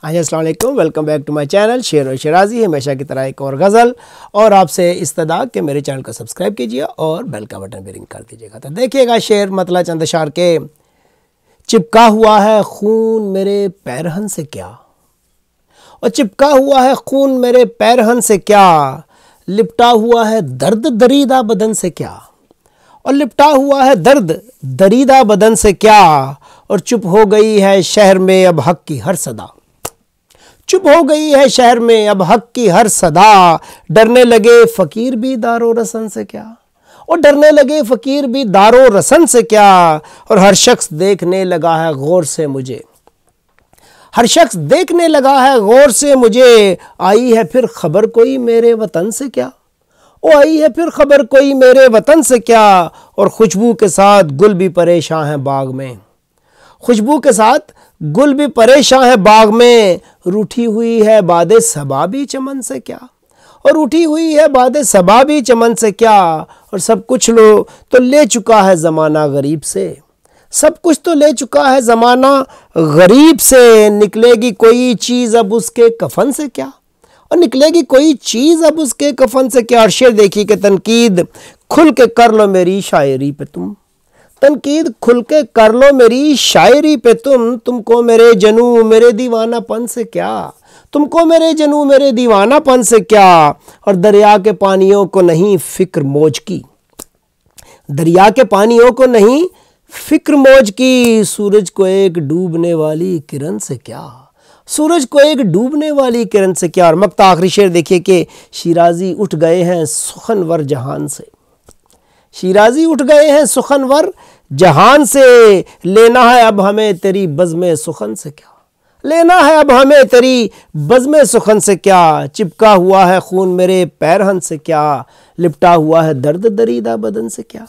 हाँ जी, अस्सलाम वालेकुम, welcome back to my channel शेर और शराजी। हमेशा की तरह एक और गज़ल और आपसे इस्तदा कि मेरे चैनल को सब्सक्राइब कीजिए और बेल का बटन भी रिंग कर दीजिएगा। तो देखिएगा शेर मतलब चंद अशार के। चिपका हुआ है खून मेरे पैरहन से क्या, और चिपका हुआ है खून मेरे पैरहन से क्या, लिपटा हुआ है दर्द दरीदा बदन से क्या, और लिपटा हुआ है दर्द दरीदा बदन से क्या, और चुप हो गई है शहर में अब हक की हर सदा, चुप हो गई है शहर में अब हक की हर सदा। डरने लगे फकीर भी दारो रसन से क्या, और डरने लगे फकीर भी दारो रसन से क्या, और हर शख्स देखने लगा है गौर से मुझे, हर शख्स देखने लगा है गौर से मुझे। आई है फिर खबर कोई मेरे वतन से क्या, ओ आई है फिर खबर कोई मेरे वतन से क्या, और खुशबू के साथ गुल भी परेशान है बाग में, खुशबू के साथ गुल भी परेशान है बाग में। रूठी हुई है बादे सबा भी चमन से क्या, और उठी हुई है बादे सबा भी चमन से क्या, और सब कुछ लो तो ले चुका है ज़माना गरीब से, सब कुछ तो ले चुका है ज़माना गरीब से। निकलेगी कोई चीज़ अब उसके कफन से क्या, और निकलेगी कोई चीज़ अब उसके कफन से क्या। और शेर देखिए कि तनकीद खुल के कर लो मेरी शायरी पे तुम, तनकीद खुल के कर लो मेरी शायरी पे तुमको मेरे जनू मेरे दीवानापन से क्या, तुमको मेरे जनू मेरे दीवानापन से क्या। और दरिया के पानियों को नहीं फिक्र मौज की, दरिया के पानियों को नहीं फिक्र मौज की। सूरज को एक डूबने वाली किरण से क्या, सूरज को एक डूबने वाली किरण से क्या। और मक्ता आखिरी शेर देखिए कि शिराजी उठ गए हैं सुखनवर जहान से, शिराजी उठ गए हैं सुखनवर जहान से। लेना है अब हमें तेरी बज़्म सुखन से क्या, लेना है अब हमें तेरी बज़्म सुखन से क्या। चिपका हुआ है खून मेरे पैरहन से क्या, लिपटा हुआ है दर्द दरीदा बदन से क्या।